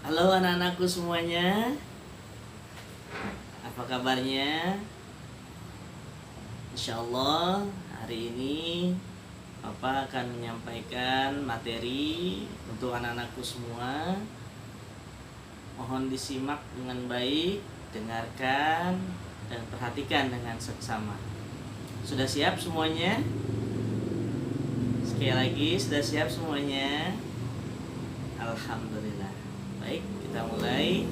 Halo anak-anakku semuanya, apa kabarnya? Insya Allah hari ini Papa akan menyampaikan materi untuk anak-anakku semua. Mohon disimak dengan baik, dengarkan dan perhatikan dengan seksama. Sudah siap semuanya? Sekali lagi, sudah siap semuanya? Alhamdulillah. Baik, kita mulai.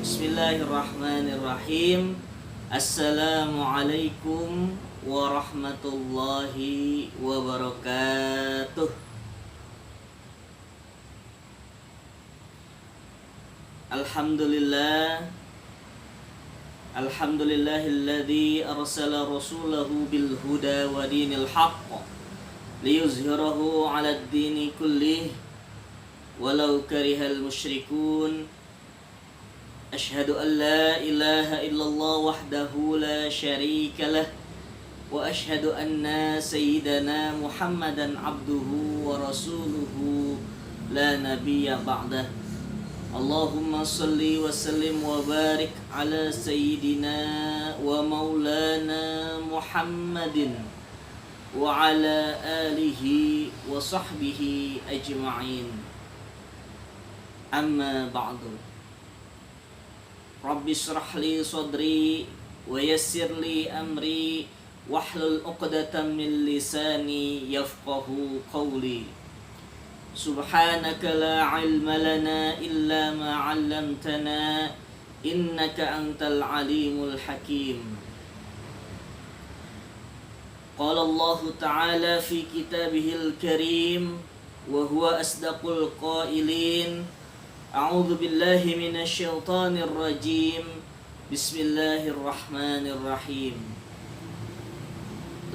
Bismillahirrahmanirrahim. Assalamualaikum warahmatullahi wabarakatuh. Alhamdulillah. Alhamdulillahilladzi arsala rasulahu bil huda wa dinil haqq liyuzhirahu 'alad dini kullih walau karihal musyrikun. Asyhadu an la ilaha illallah wahdahu la syarika lah wa asyhadu anna sayyidana Muhammadan abduhu wa rasuluhu la nabiyya ba'dah. Allahumma salli wa sallim wa barik ala sayyidina wa maulana Muhammadin wa ala alihi wa sahbihi ajma'in. Amma ba'du. Rabbi shrah li sadri wa yassir li amri wahlul 'uqdatam min lisani yafqahu qawli. Subhanaka la 'ilma lana illa ma 'allamtana innaka antal alimul hakim. Qala Allah ta'ala fi kitabihil karim wa huwa asdaqul qailin. A'udzu billahi minasy syaithanir rajim. Bismillahirrahmanirrahim.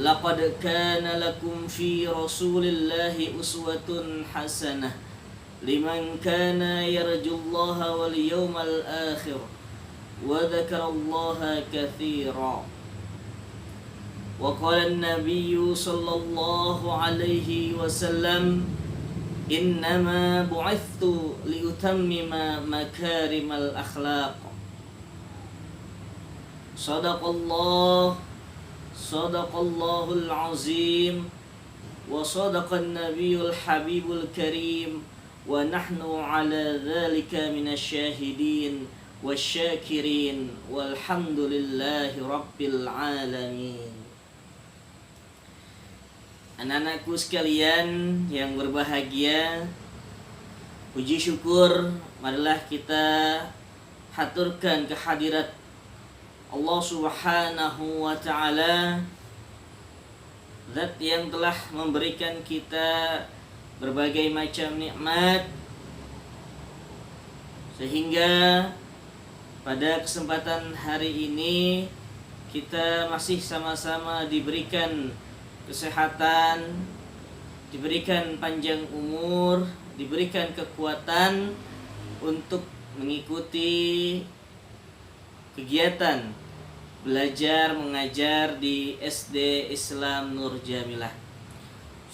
Laqad kana lakum fi Rasulillahi uswatun hasanah liman kana yarjullaha wal yawmal akhir wa dzakarallaha katsira. Wa qala an-nabiyyu sallallahu alaihi wasallam, innama bu'ithtu liutammima makarimal akhlaq. Sadaqallahul azim wa sadaqan nabiyyul habibul karim wa nahnu ala dzalika minasy syahidin wasyakirin walhamdulillahi rabbil alamin. Anak-anakku sekalian yang berbahagia, puji syukur marilah kita haturkan kehadirat Allah Subhanahu wa ta'ala, Zat yang telah memberikan kita berbagai macam nikmat, sehingga pada kesempatan hari ini kita masih sama-sama diberikan kesehatan, diberikan panjang umur, diberikan kekuatan untuk mengikuti kegiatan belajar mengajar di SD Islam Nur Jamilah.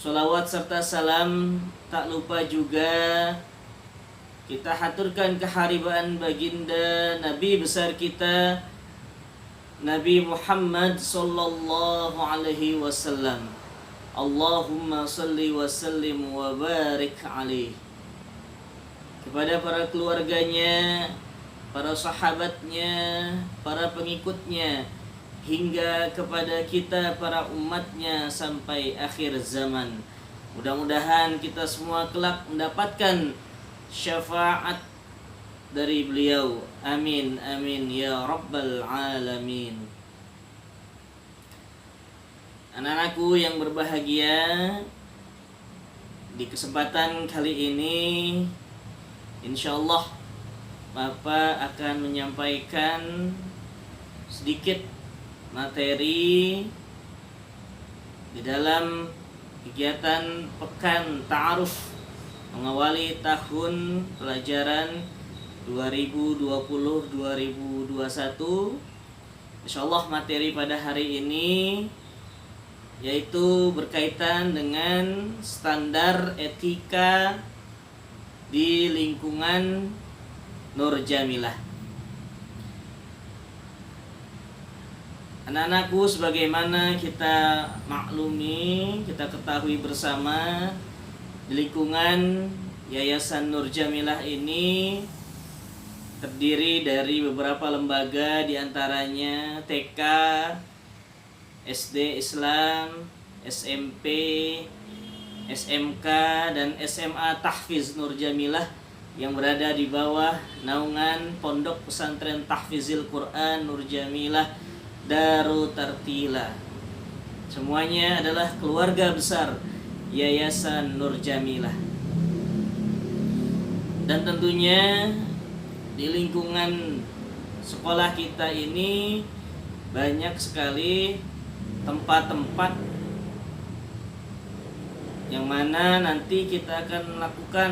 Sholawat serta salam tak lupa juga kita haturkan keharibaan baginda Nabi besar kita Nabi Muhammad sallallahu alaihi wasallam. Allahumma salli wa sallim wa barik alaihi. Kepada para keluarganya, para sahabatnya, para pengikutnya, hingga kepada kita para umatnya sampai akhir zaman. Mudah-mudahan kita semua kelak mendapatkan syafaat dari beliau. Amin amin ya rabbal alamin. Anak-anakku yang berbahagia, di kesempatan kali ini insyaallah Bapak akan menyampaikan sedikit materi di dalam kegiatan Pekan Ta'aruf mengawali tahun pelajaran 2020-2021. Insyaallah materi pada hari ini yaitu berkaitan dengan standar etika di lingkungan Nur Jamilah. Anak-anakku, sebagaimana kita maklumi, kita ketahui bersama, di lingkungan Yayasan Nur Jamilah ini terdiri dari beberapa lembaga, diantaranya TK, SD Islam, SMP, SMK, dan SMA Tahfiz Nur Jamilah yang berada di bawah naungan Pondok Pesantren Tahfizil Quran Nur Jamilah Darut Tartila. Semuanya adalah keluarga besar Yayasan Nur Jamilah. Dan tentunya di lingkungan sekolah kita ini banyak sekali tempat-tempat yang mana nanti kita akan melakukan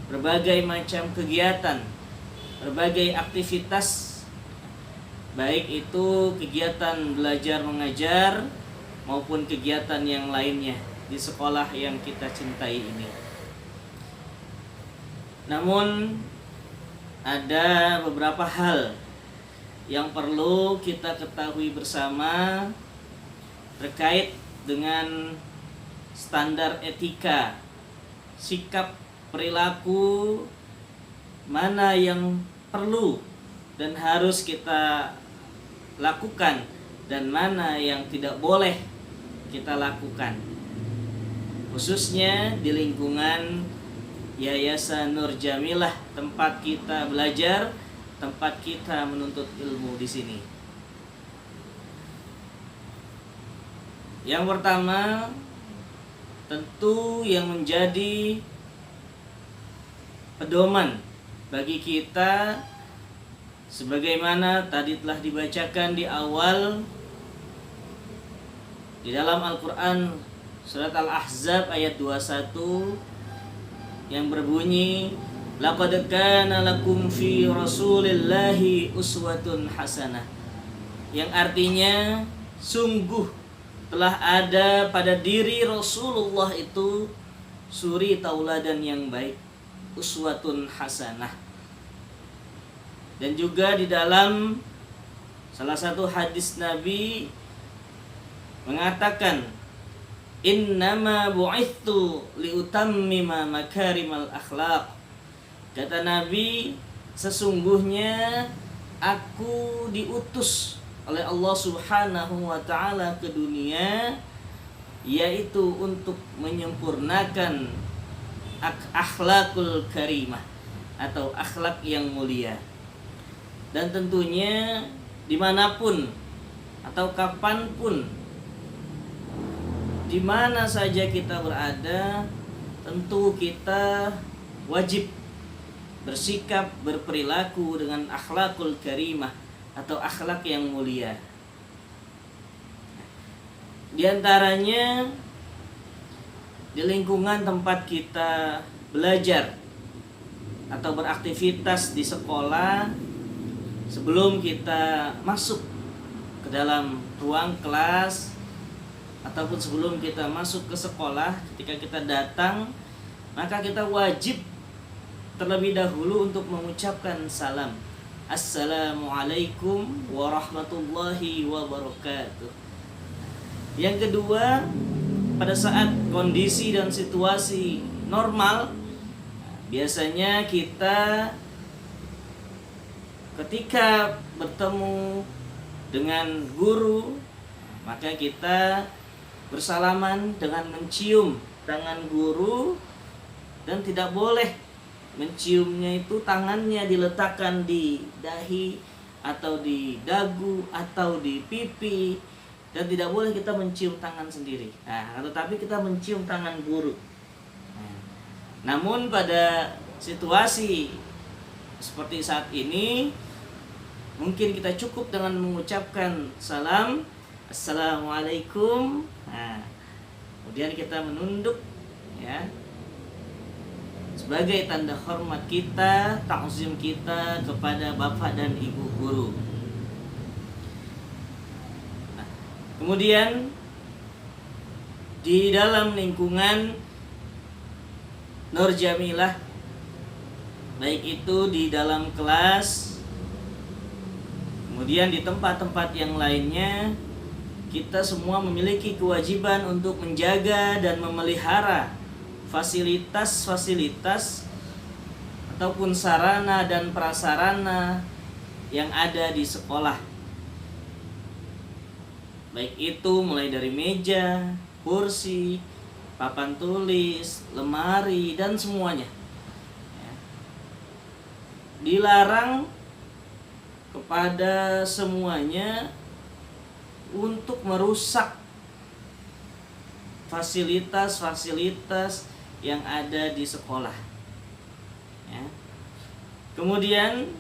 berbagai macam kegiatan, berbagai aktivitas, baik itu kegiatan belajar mengajar maupun kegiatan yang lainnya di sekolah yang kita cintai ini. Namun ada beberapa hal yang perlu kita ketahui bersama terkait dengan standar etika, sikap, perilaku, mana yang perlu dan harus kita lakukan dan mana yang tidak boleh kita lakukan, khususnya di lingkungan Yayasan Nur Jamilah, tempat kita belajar, tempat kita menuntut ilmu di sini. Yang pertama, tentu yang menjadi pedoman bagi kita, sebagaimana tadi telah dibacakan di awal di dalam Al-Quran surat Al-Ahzab ayat 21 yang berbunyi, laqad kana lakum fi rasulillahi uswatun hasanah, yang artinya sungguh telah ada pada diri Rasulullah itu suri tauladan yang baik, uswatun hasanah. Dan juga di dalam salah satu hadis Nabi mengatakan, innama bu'ithtu liutammima makarimal akhlaq. Kata Nabi, sesungguhnya aku diutus oleh Allah Subhanahu wa ta'ala ke dunia, yaitu untuk menyempurnakan akhlakul karimah atau akhlak yang mulia. Dan tentunya dimanapun atau kapanpun, di mana saja kita berada, tentu kita wajib bersikap, berperilaku dengan akhlakul karimah atau akhlak yang mulia. Di antaranya di lingkungan tempat kita belajar atau beraktivitas di sekolah, sebelum kita masuk ke dalam ruang kelas ataupun sebelum kita masuk ke sekolah, ketika kita datang, maka kita wajib terlebih dahulu untuk mengucapkan salam. Assalamualaikum warahmatullahi wabarakatuh. Yang kedua, pada saat kondisi dan situasi normal, biasanya kita ketika bertemu dengan guru, maka kita bersalaman dengan mencium tangan guru, dan tidak boleh menciumnya itu tangannya diletakkan di dahi atau di dagu atau di pipi, dan tidak boleh kita mencium tangan sendiri. Tetapi kita mencium tangan guru. Namun pada situasi seperti saat ini, mungkin kita cukup dengan mengucapkan salam, Assalamualaikum. Kemudian kita menunduk, ya, sebagai tanda hormat kita, ta'zim kita kepada bapak dan ibu guru. Kemudian di dalam lingkungan Nur Jamilah baik itu di dalam kelas, kemudian di tempat-tempat yang lainnya. Kita semua memiliki kewajiban untuk menjaga dan memelihara fasilitas-fasilitas ataupun sarana dan prasarana yang ada di sekolah. Baik itu mulai dari meja, kursi, papan tulis, lemari, dan semuanya. Dilarang kepada semuanya untuk merusak fasilitas-fasilitas yang ada di sekolah. Ya. Kemudian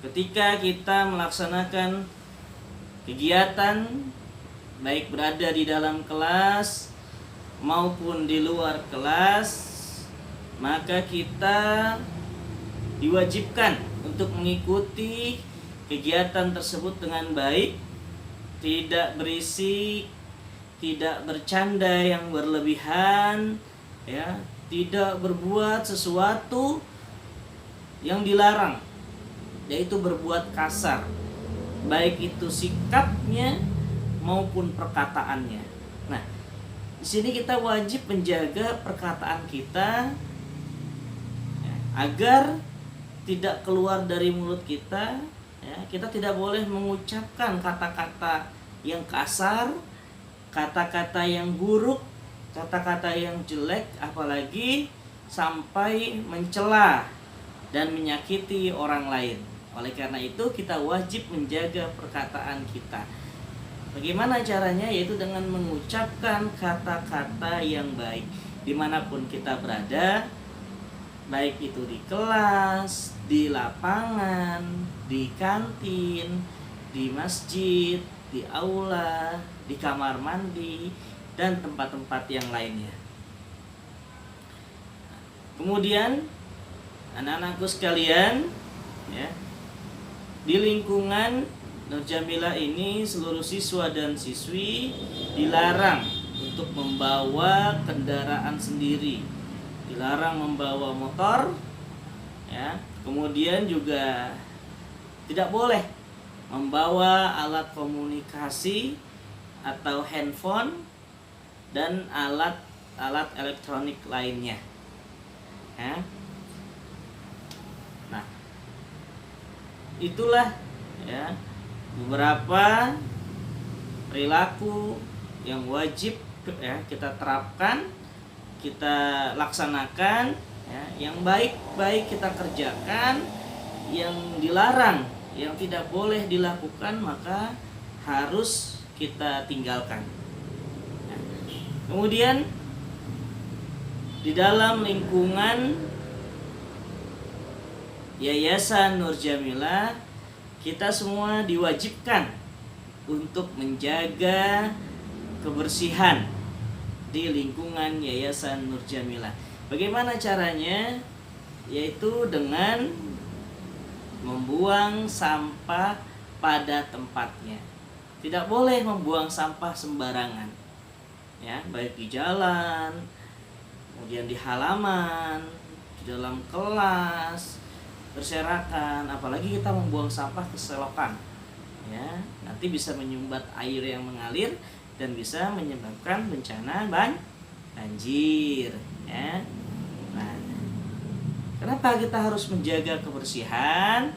ketika kita melaksanakan kegiatan baik berada di dalam kelas maupun di luar kelas, maka kita diwajibkan untuk mengikuti kegiatan tersebut dengan baik, tidak berisik, tidak bercanda yang berlebihan, ya, tidak berbuat sesuatu yang dilarang, yaitu berbuat kasar, baik itu sikapnya maupun perkataannya. Nah, di sini kita wajib menjaga perkataan kita, ya, agar tidak keluar dari mulut kita. Ya, kita tidak boleh mengucapkan kata-kata yang kasar, kata-kata yang buruk, kata-kata yang jelek, apalagi sampai mencela dan menyakiti orang lain. Oleh karena itu kita wajib menjaga perkataan kita. Bagaimana caranya? Yaitu dengan mengucapkan kata-kata yang baik dimanapun kita berada, baik itu di kelas, di lapangan, di kantin, di masjid, di aula, di kamar mandi, dan tempat-tempat yang lainnya. Kemudian anak-anakku sekalian, ya, di lingkungan Nur Jamilah ini seluruh siswa dan siswi dilarang untuk membawa kendaraan sendiri, dilarang membawa motor, ya. Kemudian juga tidak boleh membawa alat komunikasi atau handphone dan alat elektronik lainnya, ya. Nah, itulah, ya, beberapa perilaku yang wajib, ya, kita terapkan, kita laksanakan, ya. Yang baik-baik kita kerjakan, yang dilarang, yang tidak boleh dilakukan, maka harus kita tinggalkan. Ya. Kemudian di dalam lingkungan Yayasan Nur Jamilah, kita semua diwajibkan untuk menjaga kebersihan di lingkungan Yayasan Nur Jamilah. Bagaimana caranya? Yaitu dengan membuang sampah pada tempatnya. Tidak boleh membuang sampah sembarangan, ya, baik di jalan, kemudian di halaman, di dalam kelas, berserakan. Apalagi kita membuang sampah ke selokan, ya, nanti bisa menyumbat air yang mengalir dan bisa menyebabkan bencana banjir, ya. Nah, kenapa kita harus menjaga kebersihan?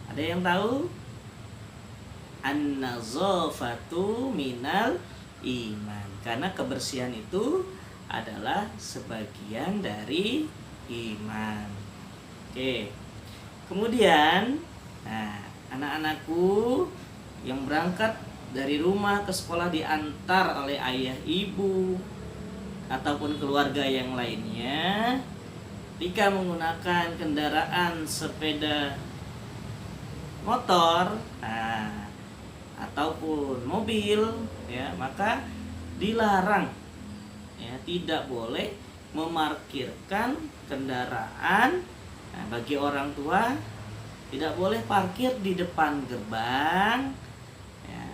Ada yang tahu? An-nazafatu minal iman. Karena kebersihan itu adalah sebagian dari iman. Oke. Kemudian, nah, anak-anakku yang berangkat dari rumah ke sekolah diantar oleh ayah ibu ataupun keluarga yang lainnya, jika menggunakan kendaraan sepeda motor, nah, ataupun mobil, ya, maka dilarang, ya, tidak boleh memarkirkan kendaraan. Nah, bagi orang tua tidak boleh parkir di depan gerbang, ya,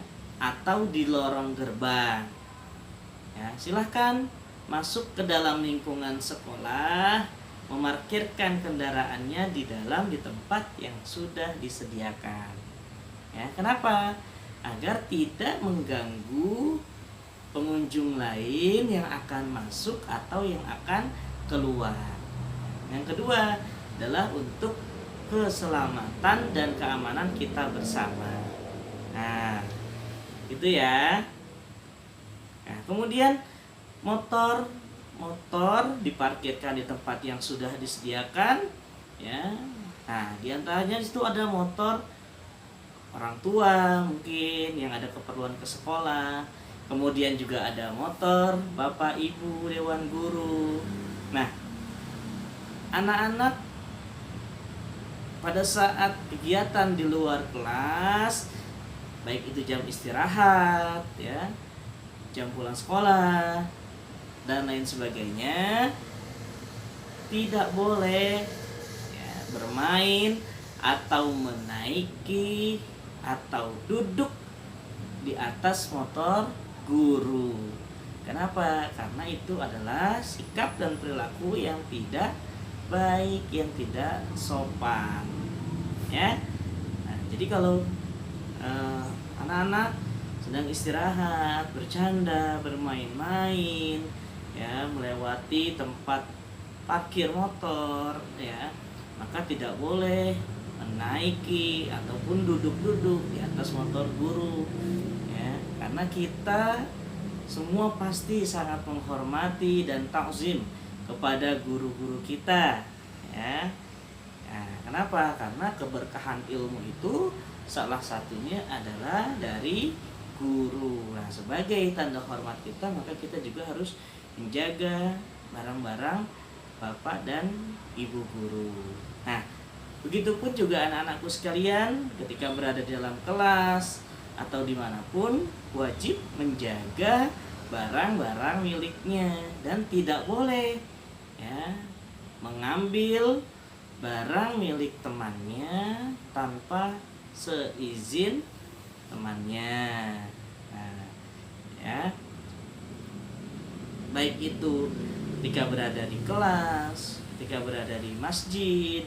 atau di lorong gerbang. Ya, silahkan masuk ke dalam lingkungan sekolah, memarkirkan kendaraannya di tempat yang sudah disediakan. Ya, kenapa? Agar tidak mengganggu pengunjung lain yang akan masuk atau yang akan keluar. Yang kedua adalah untuk keselamatan dan keamanan kita bersama. Nah, itu ya. Nah, kemudian motor diparkirkan di tempat yang sudah disediakan, ya. Nah, diantaranya di situ ada motor orang tua mungkin yang ada keperluan ke sekolah, kemudian juga ada motor bapak ibu dewan guru. Nah, anak-anak pada saat kegiatan di luar kelas, baik itu jam istirahat, ya, jam pulang sekolah dan lain sebagainya, tidak boleh ya, bermain atau menaiki atau duduk di atas motor guru. Kenapa? Karena itu adalah sikap dan perilaku yang tidak baik, yang tidak sopan, ya. Nah, jadi kalau anak-anak sedang istirahat, bercanda, bermain-main, ya, melewati tempat parkir motor, ya, maka tidak boleh menaiki ataupun duduk-duduk di atas motor guru, ya, karena kita semua pasti sangat menghormati dan takzim kepada guru-guru kita, ya. Nah, kenapa? Karena keberkahan ilmu itu salah satunya adalah dari guru. Nah, sebagai tanda hormat kita, maka kita juga harus menjaga barang-barang bapak dan ibu guru. Nah, begitupun juga anak-anakku sekalian, ketika berada di dalam kelas atau dimanapun, wajib menjaga barang-barang miliknya dan tidak boleh, ya, mengambil barang milik temannya tanpa seizin temannya. Nah, ya, baik itu ketika berada di kelas, ketika berada di masjid,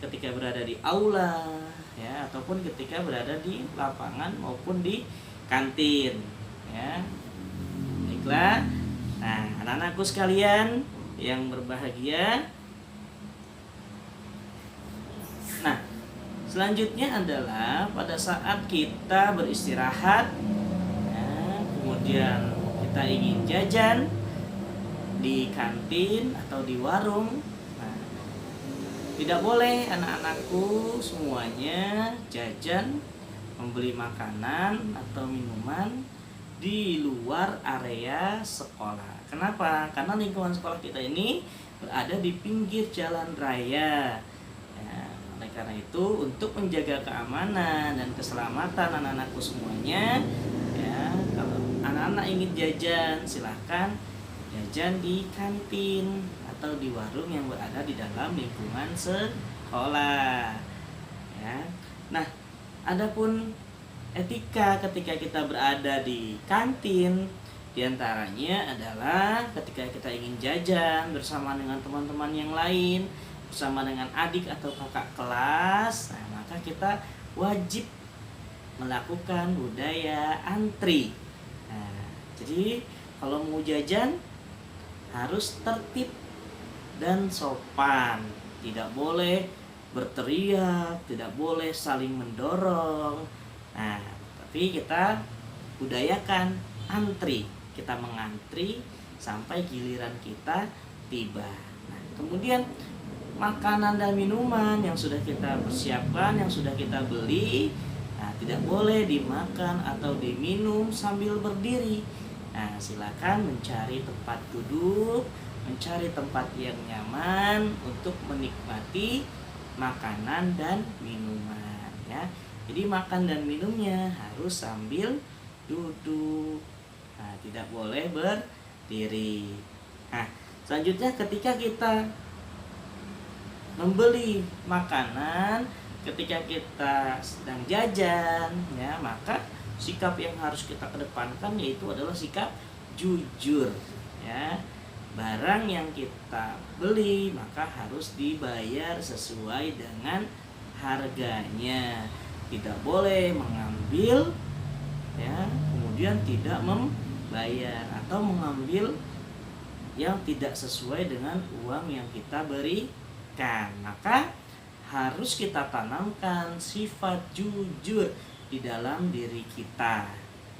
ketika berada di aula, ya, ataupun ketika berada di lapangan maupun di kantin, ya. Baiklah. Nah, anak-anakku sekalian yang berbahagia. Nah, selanjutnya adalah pada saat kita beristirahat, ya, kemudian kita ingin jajan di kantin atau di warung. Nah, tidak boleh anak-anakku semuanya jajan, membeli makanan atau minuman di luar area sekolah. Kenapa? Karena lingkungan sekolah kita ini berada di pinggir jalan raya. Oleh karena itu, untuk menjaga keamanan dan keselamatan anak-anakku semuanya, ya, kalau anak-anak ingin jajan, silahkan jajan di kantin atau di warung yang berada di dalam lingkungan sekolah, ya. Nah, adapun etika ketika kita berada di kantin, diantaranya adalah ketika kita ingin jajan bersama dengan teman-teman yang lain, bersama dengan adik atau kakak kelas, nah, maka kita wajib melakukan budaya antri. Nah, jadi kalau mau jajan harus tertib dan sopan, tidak boleh berteriak, tidak boleh saling mendorong. Nah, tapi kita budayakan antri, kita mengantri sampai giliran kita tiba. Nah, kemudian makanan dan minuman yang sudah kita persiapkan, yang sudah kita beli, nah, tidak boleh dimakan atau diminum sambil berdiri. Nah, silakan mencari tempat duduk, mencari tempat yang nyaman untuk menikmati makanan dan minuman, ya. Jadi makan dan minumnya harus sambil duduk. Nah, tidak boleh berdiri. Nah, selanjutnya ketika kita membeli makanan, ketika kita sedang jajan, ya, maka sikap yang harus kita kedepankan yaitu adalah sikap jujur, ya. barang yang kita beli maka harus dibayar sesuai dengan harganya. Tidak boleh mengambil ya kemudian tidak membayar atau mengambil yang tidak sesuai dengan uang yang kita berikan. Maka harus kita tanamkan sifat jujur di dalam diri kita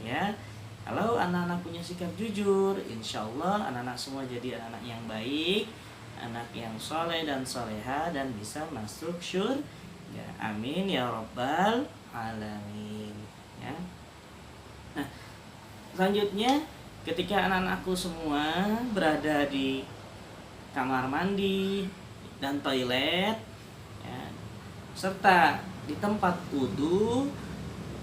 ya. Kalau anak-anak punya sikap jujur, insya Allah anak-anak semua jadi anak yang baik, anak yang soleh dan soleha, dan bisa masuk surga. Amin ya rabbal alamin ya. Nah, selanjutnya ketika anak-anakku semua berada di kamar mandi dan toilet ya, serta di tempat wudhu,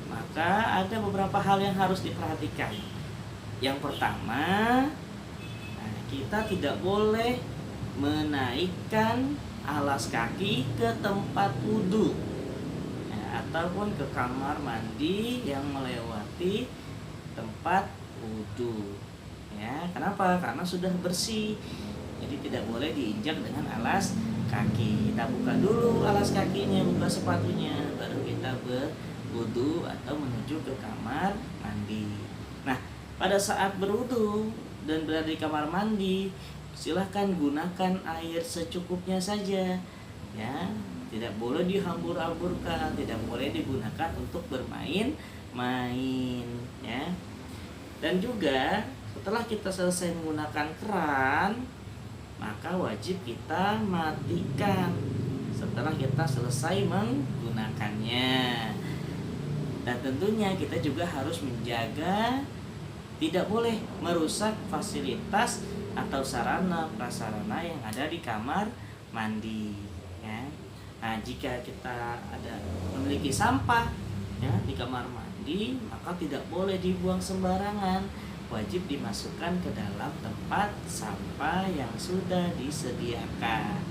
maka ada beberapa hal yang harus diperhatikan. Yang pertama, kita tidak boleh menaikkan alas kaki ke tempat wudhu ya, ataupun ke kamar mandi yang melewati tempat wudhu ya. Kenapa? Karena sudah bersih, jadi tidak boleh diinjak dengan alas kaki. Kita buka dulu alas kakinya, buka sepatunya, baru kita berwudu atau menuju ke kamar mandi. Nah, pada saat berwudu dan berada di kamar mandi, silahkan gunakan air secukupnya saja ya. Tidak boleh dihambur-hamburkan, tidak boleh digunakan untuk bermain-main ya. Dan juga setelah kita selesai menggunakan keran, maka wajib kita matikan setelah kita selesai menggunakannya. Dan tentunya kita juga harus menjaga tidak boleh merusak fasilitas atau sarana prasarana yang ada di kamar mandi ya. Nah, jika kita memiliki sampah ya di kamar mandi, maka tidak boleh dibuang sembarangan, wajib dimasukkan ke dalam tempat sampah yang sudah disediakan.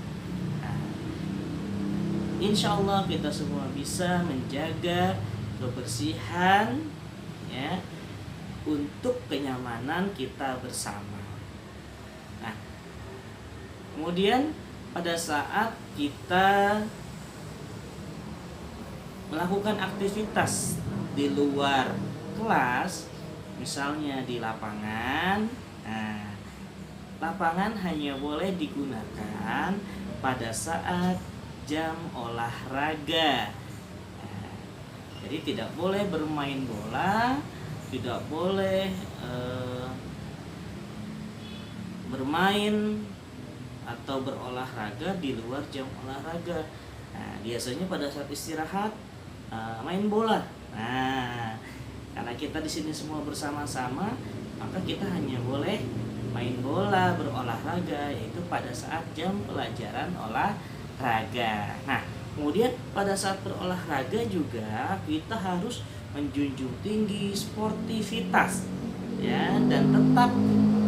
Nah, insya Allah kita semua bisa menjaga kebersihan ya untuk kenyamanan kita bersama. Nah, kemudian pada saat kita melakukan aktivitas di luar kelas, misalnya di lapangan, nah, lapangan hanya boleh digunakan pada saat jam olahraga. Nah, jadi tidak boleh bermain bola, tidak boleh bermain atau berolahraga di luar jam olahraga. Nah, biasanya pada saat istirahat main bola. Nah, karena kita di sini semua bersama-sama, maka kita hanya boleh main bola, berolahraga, yaitu pada saat jam pelajaran olahraga. Nah, kemudian pada saat berolahraga juga kita harus menjunjung tinggi sportivitas ya, dan tetap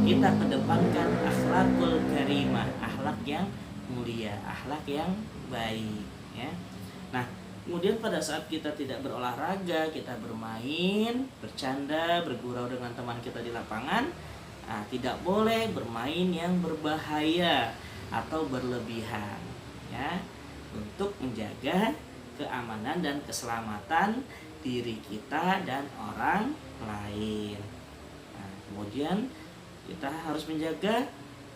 kita kedepankan akhlakul karimah, akhlak yang mulia, akhlak yang baik ya. Nah, kemudian pada saat kita tidak berolahraga, kita bermain, bercanda, bergurau dengan teman kita di lapangan, nah, tidak boleh bermain yang berbahaya atau berlebihan ya, untuk menjaga keamanan dan keselamatan diri kita dan orang lain. Nah, kemudian kita harus menjaga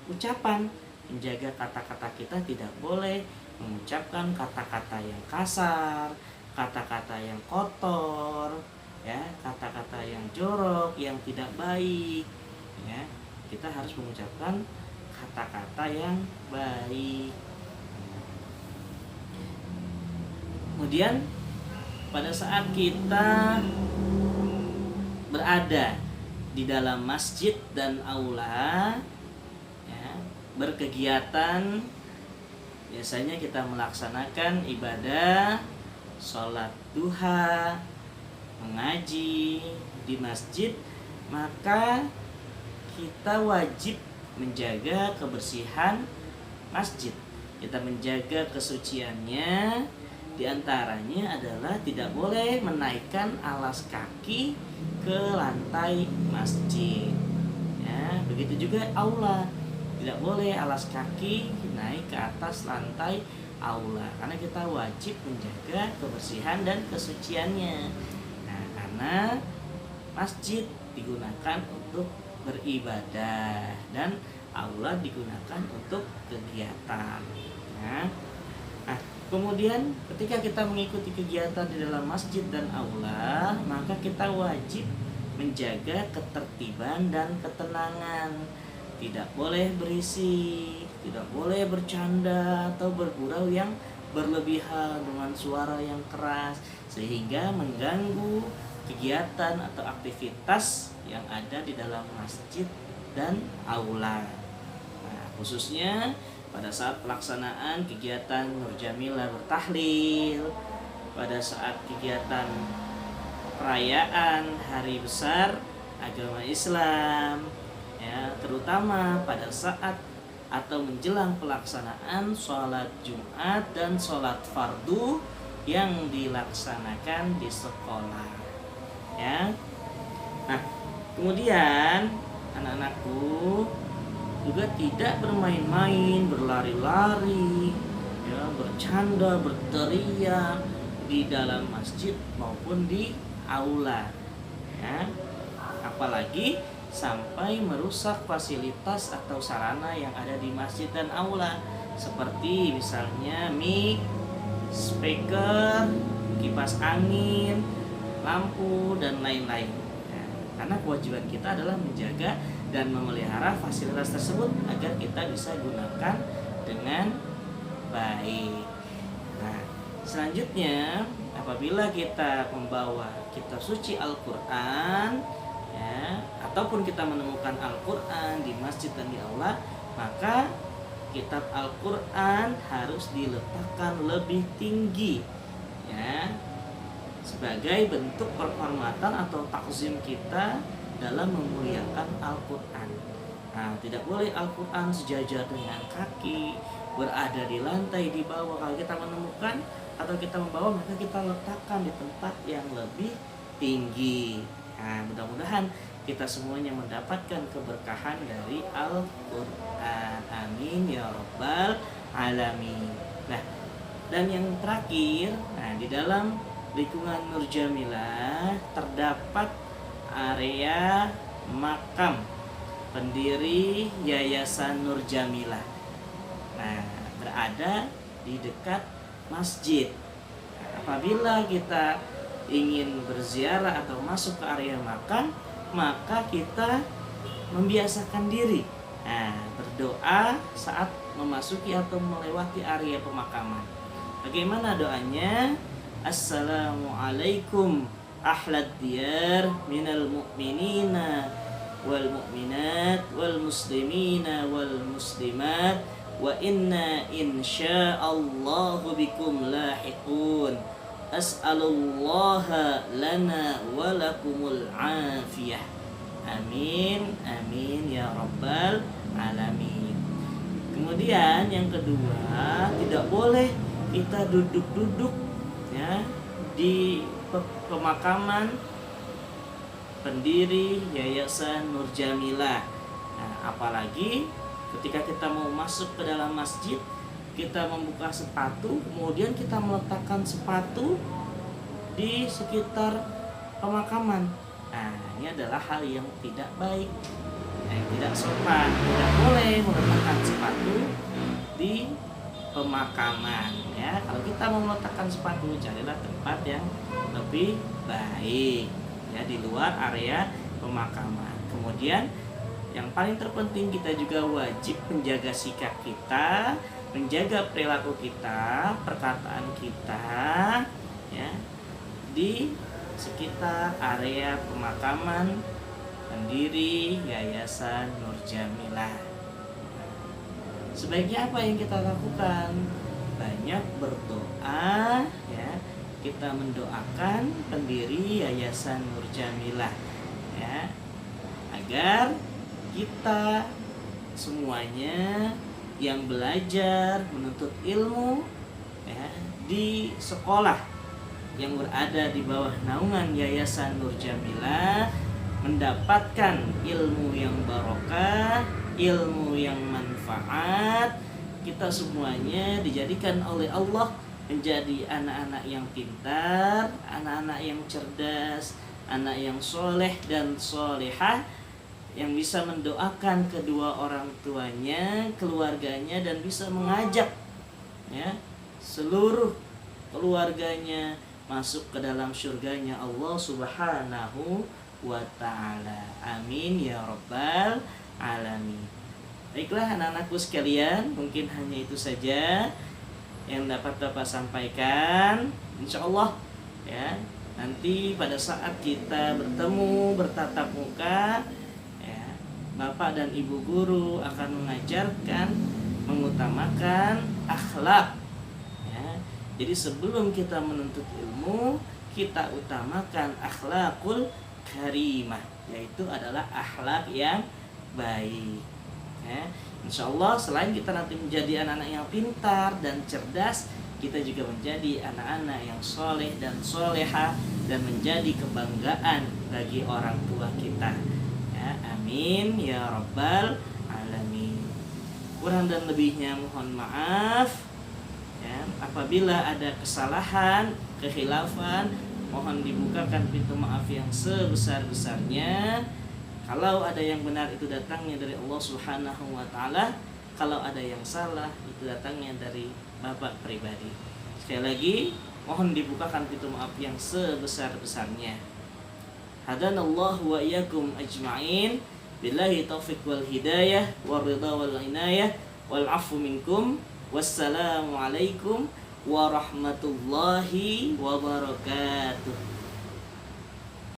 ucapan, menjaga kata-kata kita, tidak boleh mengucapkan kata-kata yang kasar, kata-kata yang kotor, ya, kata-kata yang jorok, yang tidak baik. Ya, kita harus mengucapkan kata-kata yang baik. Kemudian pada saat kita berada di dalam masjid dan aula ya, berkegiatan, biasanya kita melaksanakan ibadah sholat duha, mengaji di masjid, maka kita wajib menjaga kebersihan masjid. Kita menjaga kesuciannya. Di antaranya adalah tidak boleh menaikkan alas kaki ke lantai masjid. Ya, begitu juga aula, tidak boleh alas kaki naik ke atas lantai aula, karena kita wajib menjaga kebersihan dan kesuciannya. Nah, karena masjid digunakan untuk beribadah dan aula digunakan untuk kegiatan. Nah, kemudian ketika kita mengikuti kegiatan di dalam masjid dan aula, maka kita wajib menjaga ketertiban dan ketenangan. Tidak boleh berisik, tidak boleh bercanda atau bergurau yang berlebihan dengan suara yang keras sehingga mengganggu kegiatan atau aktivitas yang ada di dalam masjid dan aula. Nah, khususnya pada saat pelaksanaan kegiatan Nur Jamilah bertahlil, pada saat kegiatan perayaan hari besar agama Islam, ya, terutama pada saat atau menjelang pelaksanaan sholat Jumat dan sholat fardu yang dilaksanakan di sekolah, ya. Nah, kemudian anak-anakku juga tidak bermain-main, berlari-lari, ya, bercanda, berteriak di dalam masjid maupun di aula, ya. Apalagi sampai merusak fasilitas atau sarana yang ada di masjid dan aula, seperti misalnya mic, speaker, kipas angin, lampu, dan lain-lain. Ya, karena kewajiban kita adalah menjaga dan memelihara fasilitas tersebut agar kita bisa gunakan dengan baik. Nah, selanjutnya apabila kita membawa kitab suci Al-Quran, ya, ataupun kita menemukan Al-Quran di masjid dan di aula, maka kitab Al-Quran harus diletakkan lebih tinggi, ya, sebagai bentuk penghormatan atau takzim kita dalam memuliakan Al-Quran. Nah, tidak boleh Al-Quran sejajar dengan kaki, berada di lantai di bawah. Kalau kita menemukan atau kita membawa, maka kita letakkan di tempat yang lebih tinggi. Nah, mudah-mudahan kita semuanya mendapatkan keberkahan dari Al-Quran. Amin ya rabbal alamin. Nah, dan yang terakhir, nah, di dalam lingkungan Nur Jamilah terdapat area makam pendiri Yayasan Nur Jamilah. Nah, berada di dekat masjid. Nah, apabila kita ingin berziarah atau masuk ke area makam, maka kita membiasakan diri, nah, berdoa saat memasuki atau melewati area pemakaman. Bagaimana doanya? Assalamualaikum ahlad diyar minal mu'minina wal mu'minat wal muslimina wal muslimat wa inna insya'allahu bikum lahiqun. As'alullaha lana wa lakumul afiyah. Amin, amin ya rabbal alamin. Kemudian yang kedua, tidak boleh kita duduk-duduk, ya, di pemakaman pendiri Yayasan Nur Jamilah. Nah, apalagi ketika kita mau masuk ke dalam masjid, kita membuka sepatu, kemudian kita meletakkan sepatu di sekitar pemakaman. Nah, ini adalah hal yang tidak baik, yang tidak sopan. Tidak boleh meletakkan sepatu di pemakaman, ya. Kalau kita mau meletakkan sepatu, carilah tempat yang lebih baik, ya, di luar area pemakaman. Kemudian yang paling terpenting, kita juga wajib menjaga sikap kita, menjaga perilaku kita, perkataan kita, ya, di sekitar area pemakaman pendiri Yayasan Nur Jamilah. Sebaiknya apa yang kita lakukan? Banyak berdoa, ya. Kita mendoakan pendiri Yayasan Nur Jamilah, ya, agar kita semuanya yang belajar menuntut ilmu, ya, di sekolah yang berada di bawah naungan Yayasan Nur Jamilah mendapatkan ilmu yang barokah, ilmu yang manfaat. Kita semuanya dijadikan oleh Allah menjadi anak-anak yang pintar, anak-anak yang cerdas, anak yang soleh dan solehah, yang bisa mendoakan kedua orang tuanya, keluarganya, dan bisa mengajak ya seluruh keluarganya masuk ke dalam surganya Allah Subhanahu wa ta'ala. Amin ya rabbal alamin. Baiklah anak-anakku sekalian, mungkin hanya itu saja yang dapat Bapak sampaikan. Insya Allah ya, nanti pada saat kita bertemu bertatap muka ya, Bapak dan Ibu guru akan mengajarkan mengutamakan akhlak ya. Jadi sebelum kita menuntut ilmu, kita utamakan akhlakul karimah, yaitu adalah akhlak yang baik ya. Insya Allah selain kita nanti menjadi anak-anak yang pintar dan cerdas, kita juga menjadi anak-anak yang soleh dan soleha, dan menjadi kebanggaan bagi orang tua kita ya. Amin ya rabbal alamin. Kurang dan lebihnya mohon maaf ya. Apabila ada kesalahan, kekhilafan, mohon dibukakan pintu maaf yang sebesar-besarnya. Kalau ada yang benar itu datangnya dari Allah Subhanahu wa ta'ala, kalau ada yang salah itu datangnya dari Bapak pribadi. Sekali lagi mohon dibukakan pintu maaf yang sebesar-besarnya. Hadanallahu wa iyyakum ajma'in. Billahi taufiq wal hidayah wal ridha wal inayah wal afu minkum. Wassalamualaikum warahmatullahi wabarakatuh.